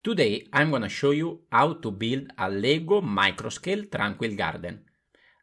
Today I'm going to show you how to build a LEGO microscale Tranquil Garden.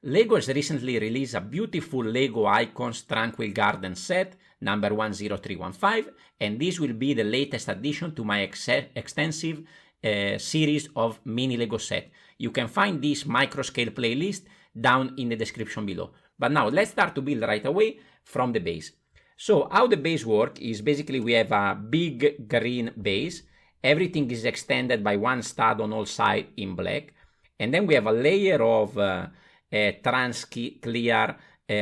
LEGO has recently released a beautiful LEGO Icons Tranquil Garden set number 10315, and this will be the latest addition to my extensive series of mini LEGO set. You can find this microscale playlist down in the description below. But now let's start to build right away from the base. So how the base works is basically we have a big green base. Everything is extended by one stud on all sides in black. And then we have a layer of clear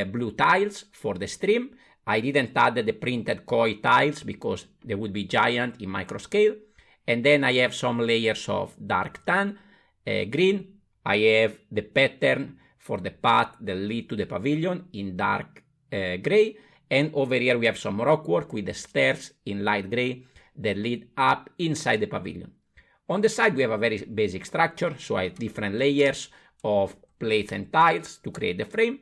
blue tiles for the stream. I didn't add the printed koi tiles because they would be giant in micro scale. And then I have some layers of dark tan, green. I have the pattern for the path that lead to the pavilion in dark gray. And over here we have some rock work with the stairs in light gray that lead up inside the pavilion. On the side we have a very basic structure, so I have different layers of plates and tiles to create the frame.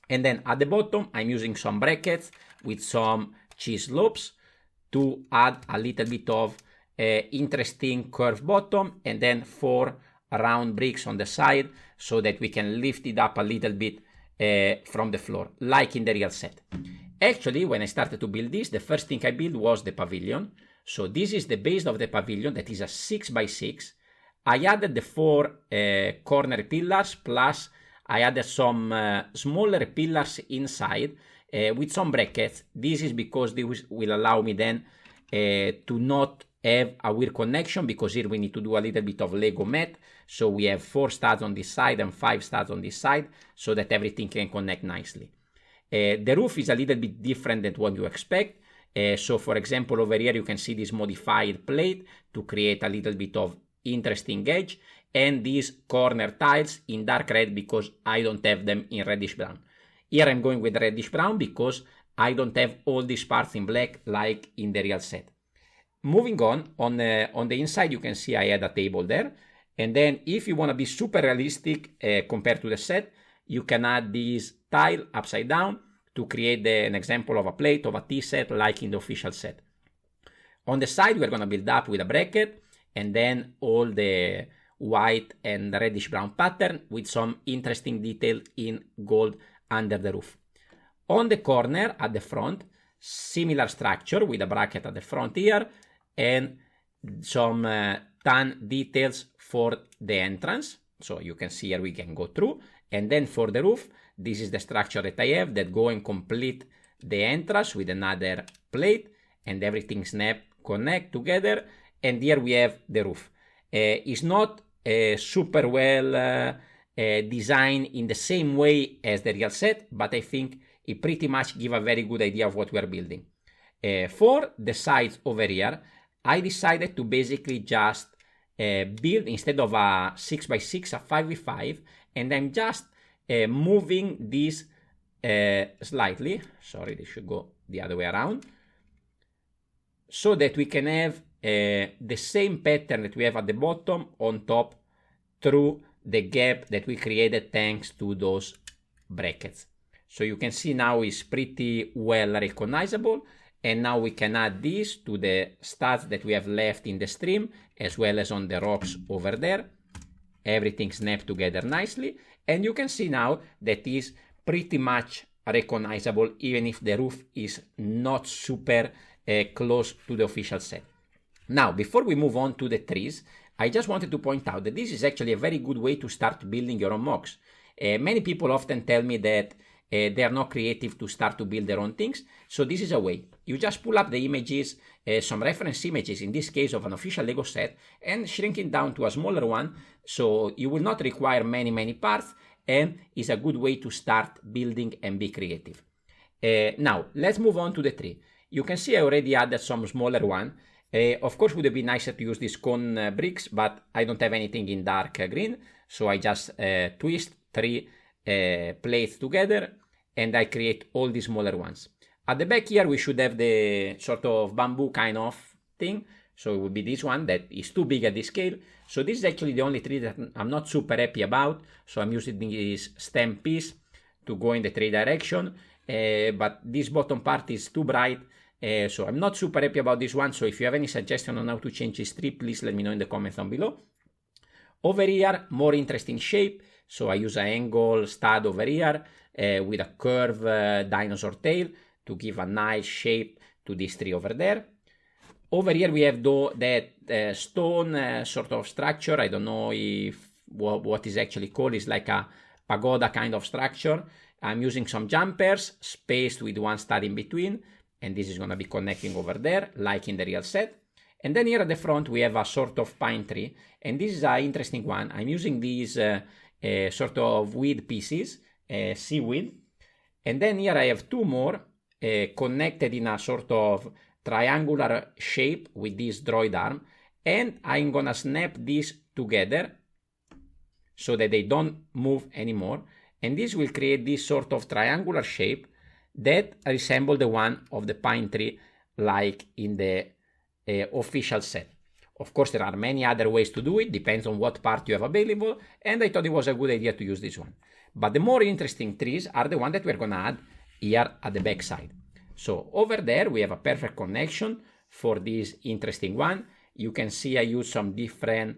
And then at the bottom I'm using some brackets with some cheese slopes to add a little bit of interesting curved bottom, and then 4 round bricks on the side so that we can lift it up a little bit from the floor, like in the real set. Actually, when I started to build this, the first thing I built was the pavilion. So this is the base of the pavilion, that is a 6x6. I added the 4 corner pillars, plus I added some smaller pillars inside with some brackets. This is because this will allow me then to not have a weird connection, because here we need to do a little bit of Lego math. So we have 4 studs on this side and 5 studs on this side so that everything can connect nicely. The roof is a little bit different than what you expect. So for example, over here you can see this modified plate to create a little bit of interesting edge, and these corner tiles in dark red because I don't have them in reddish brown. Here I'm going with reddish brown because I don't have all these parts in black like in the real set. Moving on the inside you can see I had a table there, and then if you want to be super realistic compared to the set, you can add this tile upside down to create an example of a plate of a tea set like in the official set. On the side we're going to build up with a bracket and then all the white and reddish brown pattern with some interesting detail in gold under the roof. On the corner at the front, similar structure with a bracket at the front here and some tan details for the entrance. So you can see here we can go through. And then for the roof, this is the structure that I have that go and complete the entrance with another plate, and everything connect together. And here we have the roof. It's not super well designed in the same way as the real set, but I think it pretty much gives a very good idea of what we are building. For the sides over here, I decided to basically just build, instead of a 6x6, a 5x5, and I'm just moving this slightly. Sorry, this should go the other way around, so that we can have the same pattern that we have at the bottom on top through the gap that we created thanks to those brackets. So you can see now it's pretty well recognizable. And now we can add this to the studs that we have left in the stream, as well as on the rocks over there. Everything snapped together nicely. And you can see now that is pretty much recognizable, even if the roof is not super close to the official set. Now, before we move on to the trees, I just wanted to point out that this is actually a very good way to start building your own mocks. Many people often tell me that they are not creative to start to build their own things. So this is a way. You just pull up the images, some reference images, in this case of an official Lego set, and shrink it down to a smaller one. So you will not require many parts, and is a good way to start building and be creative. Now, let's move on to the tree. You can see I already added some smaller one. Of course, would have been nicer to use these cone bricks, but I don't have anything in dark green. So I just twist 3 plates together, and I create all these smaller ones. At the back here we should have the sort of bamboo kind of thing, so it would be this one that is too big at this scale. So this is actually the only tree that I'm not super happy about, so I'm using this stem piece to go in the tree direction, but this bottom part is too bright So I'm not super happy about this one. So if you have any suggestion on how to change this tree, please let me know in the comments down below. Over here, more interesting shape. So I use an angle stud over here with a curved dinosaur tail to give a nice shape to this tree over there. Over here we have that stone sort of structure. I don't know if what is actually called. It's like a pagoda kind of structure. I'm using some jumpers spaced with one stud in between, and this is going to be connecting over there like in the real set. And then here at the front we have a sort of pine tree, and this is an interesting one. I'm using these sort of weed pieces, seaweed, and then here I have two more connected in a sort of triangular shape with this droid arm, and I'm gonna snap these together so that they don't move anymore, and this will create this sort of triangular shape that resemble the one of the pine tree like in the official set. Of course, there are many other ways to do it, depends on what part you have available, and I thought it was a good idea to use this one. But the more interesting trees are the one that we're gonna add here at the back side. So over there we have a perfect connection for this interesting one. You can see I use some different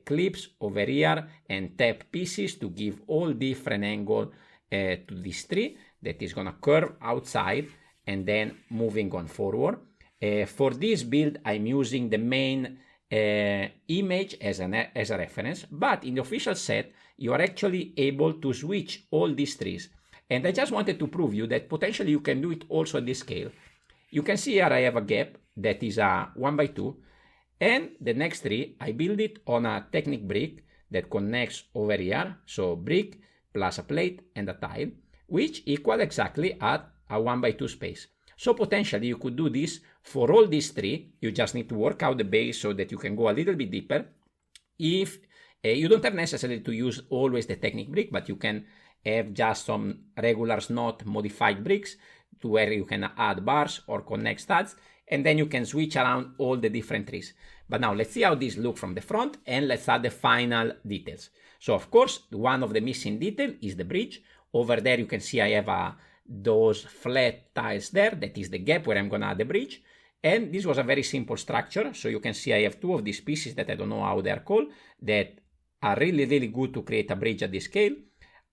clips over here and tap pieces to give all different angle to this tree that is gonna curve outside and then moving on forward. For this build I'm using the main image as a reference, but in the official set you are actually able to switch all these trees. And I just wanted to prove you that potentially you can do it also at this scale. You can see here I have a gap that is a 1x2, and the next tree I build it on a Technic brick that connects over here, so brick plus a plate and a tile, which equal exactly at a 1x2 space. So potentially you could do this for all these three. You just need to work out the base so that you can go a little bit deeper. If you don't have necessarily to use always the Technic brick, but you can have just some regular not modified bricks to where you can add bars or connect studs, and then you can switch around all the different trees. But now let's see how these look from the front, and let's add the final details. So of course, one of the missing detail is the bridge. Over there you can see I have those flat tiles there. That is the gap where I'm gonna add the bridge. And this was a very simple structure. So you can see I have two of these pieces that I don't know how they're called, that are really, really good to create a bridge at this scale.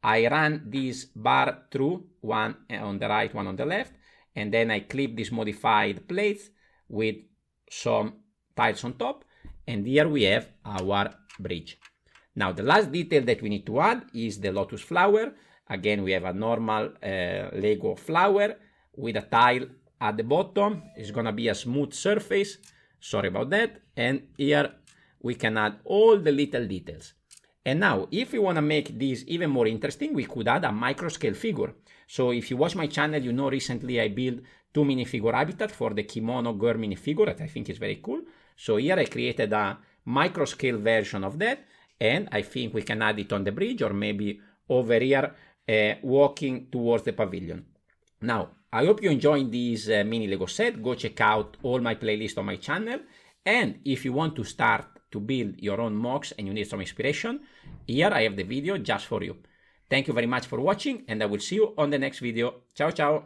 I ran this bar through, one on the right, one on the left, and then I clip these modified plates with some tiles on top, and here we have our bridge. Now the last detail that we need to add is the lotus flower. Again, we have a normal Lego flower with a tile at the bottom. It's gonna be a smooth surface, sorry about that, and here we can add all the little details. And now, if we want to make this even more interesting, we could add a microscale figure. So if you watch my channel, you know recently I built two minifigure habitat for the kimono girl minifigure that I think is very cool. So here I created a microscale version of that, and I think we can add it on the bridge or maybe over here walking towards the pavilion. Now, I hope you enjoyed this mini Lego set. Go check out all my playlists on my channel. And if you want to start to build your own MOCs and you need some inspiration, here I have the video just for you. Thank you very much for watching, and I will see you on the next video. Ciao, ciao!